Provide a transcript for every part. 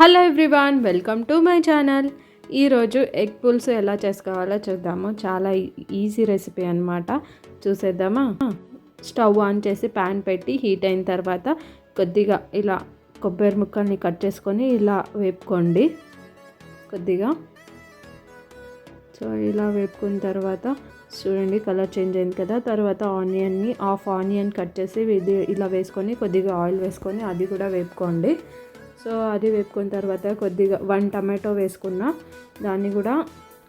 Hello everyone, welcome to my channel. ఈరోజు egg పులుసు ఎలా చేసుకోవాలో చూద్దాము. చాలా ఈజీ రెసిపీ అనమాట. చూసేద్దామా? స్టవ్ ఆన్ చేసి ప్యాన్ పెట్టి హీట్ అయిన తర్వాత కొద్దిగా ఇలా కొబ్బరి ముక్కల్ని కట్ చేసుకొని ఇలా వేపుకోండి కొద్దిగా. సో ఇలా వేపుకున్న తర్వాత చూడండి కలర్ చేంజ్ అయింది కదా. తర్వాత హాఫ్ ఆనియన్ కట్ చేసి ఇలా వేసుకొని కొద్దిగా ఆయిల్ వేసుకొని అది కూడా వేపుకోండి. సో అది వేపుకున్న తర్వాత కొద్దిగా 1 టమాటో వేసుకున్న దాన్ని కూడా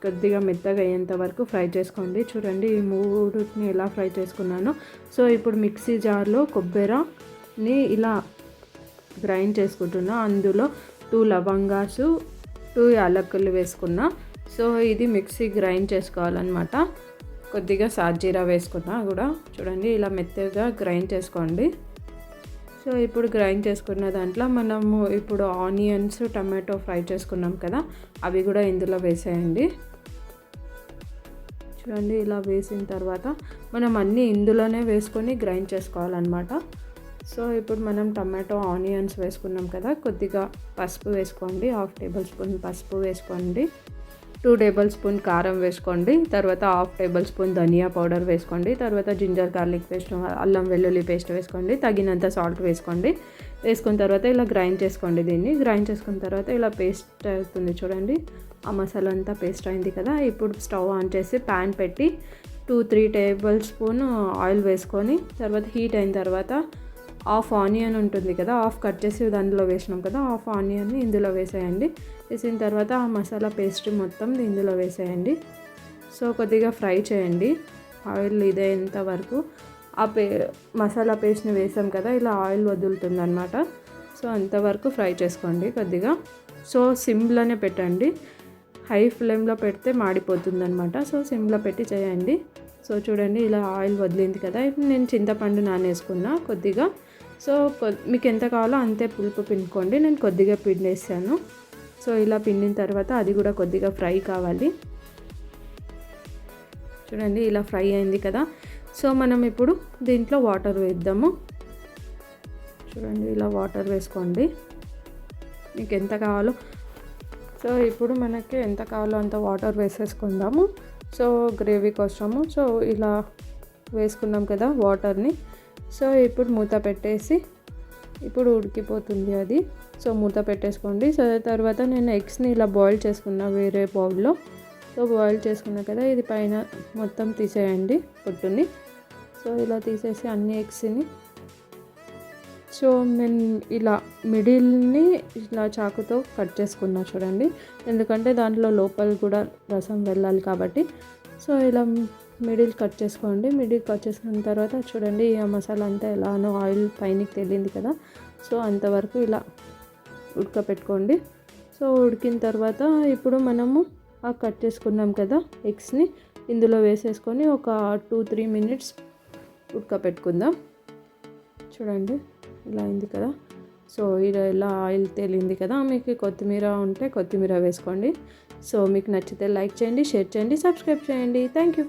కొద్దిగా మెత్తగా అయ్యేంత వరకు ఫ్రై చేసుకోండి. చూడండి ఈ మూడుని ఎలా ఫ్రై చేసుకున్నాను. సో ఇప్పుడు మిక్సీ జార్లో కొబ్బరిని ఇలా గ్రైండ్ చేసుకుంటున్నా. అందులో 2 లవంగాసు 2 యాలకులు వేసుకున్నా. సో ఇది మిక్సీ గ్రైండ్ చేసుకోవాలన్నమాట. కొద్దిగా సాజీరా వేసుకున్నా కూడా. చూడండి ఇలా మెత్తగా గ్రైండ్ చేసుకోండి. సో ఇప్పుడు గ్రైండ్ చేసుకున్న దాంట్లో మనము ఇప్పుడు ఆనియన్స్ టమాటో ఫ్రై చేసుకున్నాం కదా, అవి కూడా ఇందులో వేసేయండి. చూడండి ఇలా వేసిన తర్వాత మనం అన్నీ ఇందులోనే వేసుకొని గ్రైండ్ చేసుకోవాలన్నమాట. సో ఇప్పుడు మనం టమాటో ఆనియన్స్ వేసుకున్నాం కదా, కొద్దిగా పసుపు వేసుకోండి. 1/2 టేబుల్ స్పూన్ పసుపు వేసుకోండి. 2 టేబుల్ స్పూన్ కారం వేసుకోండి. తర్వాత 1/2 టేబుల్ స్పూన్ ధనియా పౌడర్ వేసుకోండి. తర్వాత జింజర్ గార్లిక్ పేస్ట్, అల్లం వెల్లుల్లి పేస్ట్ వేసుకోండి. తగినంత సాల్ట్ వేసుకోండి. వేసుకున్న తర్వాత ఇలా గ్రైండ్ చేసుకోండి. దీన్ని గ్రైండ్ చేసుకున్న తర్వాత ఇలా పేస్ట్ అవుతుంది చూడండి. ఆ మసాలా అంతా పేస్ట్ అయింది కదా. ఇప్పుడు స్టవ్ ఆన్ చేసి ప్యాన్ పెట్టి 2-3 టేబుల్ స్పూన్ ఆయిల్ వేసుకొని తర్వాత హీట్ అయిన తర్వాత హాఫ్ ఆనియన్ ఉంటుంది కదా, హాఫ్ కట్ చేసి దాంట్లో వేసినాం కదా, హాఫ్ ఆనియన్ని ఇందులో వేసేయండి. వేసిన తర్వాత ఆ మసాలా పేస్ట్ మొత్తం ఇందులో వేసేయండి. సో కొద్దిగా ఫ్రై చేయండి ఆయిల్ ఇదేంత వరకు. మసాలా పేస్ట్ని వేసాం కదా, ఇలా ఆయిల్ వదులుతుంది అనమాట. సో అంతవరకు ఫ్రై చేసుకోండి కొద్దిగా. సో సిమ్లోనే పెట్టండి, హై ఫ్లేమ్లో పెడితే మాడిపోతుంది అనమాట. సో సిమ్లో పెట్టి చేయండి. సో చూడండి ఇలా ఆయిల్ వదిలింది కదా. ఇప్పుడు నేను చింతపండు నానేసుకున్నా కొద్దిగా. సో మీకు ఎంత కావాలో అంతే పులుపు పిండుకోండి. నేను కొద్దిగా పిండేసాను. సో ఇలా పిండిన తర్వాత అది కూడా కొద్దిగా ఫ్రై కావాలి. చూడండి ఇలా ఫ్రై అయింది కదా. సో మనం ఇప్పుడు దీంట్లో వాటర్ వేద్దాము. చూడండి ఇలా వాటర్ వేసుకోండి మీకు ఎంత కావాలో. సో ఇప్పుడు మనకి ఎంత కావాలో అంత వాటర్ వేసేసుకుందాము. సో గ్రేవీ కోసము. సో ఇలా వేసుకున్నాం కదా వాటర్ని. సో ఇప్పుడు మూత పెట్టేసి ఇప్పుడు ఉడికిపోతుంది అది. సో మూత పెట్టేసుకోండి. సో తర్వాత నేను ఎగ్స్ని ఇలా బాయిల్ చేసుకున్నా వేరే బౌల్లో. సో బాయిల్ చేసుకున్నా కదా, ఇది పైన మొత్తం తీసేయండి పొట్టుని. సో ఇలా తీసేసి అన్ని ఎగ్స్ని సో నేను ఇలా మిడిల్ని ఇలా చాకుతో కట్ చేసుకున్నా చూడండి. ఎందుకంటే దాంట్లో లోపల కూడా రసం వెళ్ళాలి కాబట్టి. సో ఇలా మిడిల్ కట్ చేసుకోండి. మిడిల్ కట్ చేసుకున్న తర్వాత చూడండి ఆ మసాలా అంతా ఎలానో ఆయిల్ పైనకి తేలింది కదా. సో అంతవరకు ఇలా ఉడకపెట్టుకోండి. సో ఉడికిన తర్వాత ఇప్పుడు మనము ఆ కట్ చేసుకున్నాం కదా ఎగ్స్ని ఇందులో వేసేసుకొని ఒక 2-3 మినిట్స్ ఉడకపెట్టుకుందాం. చూడండి ఇలా అయింది కదా. సో ఇలా ఆయిల్ తేలింది కదా. మీకు కొత్తిమీర ఉంటే కొత్తిమీర వేసుకోండి. సో మీకు నచ్చితే లైక్ చేయండి, షేర్ చేయండి, సబ్స్క్రైబ్ చేయండి. Thank you.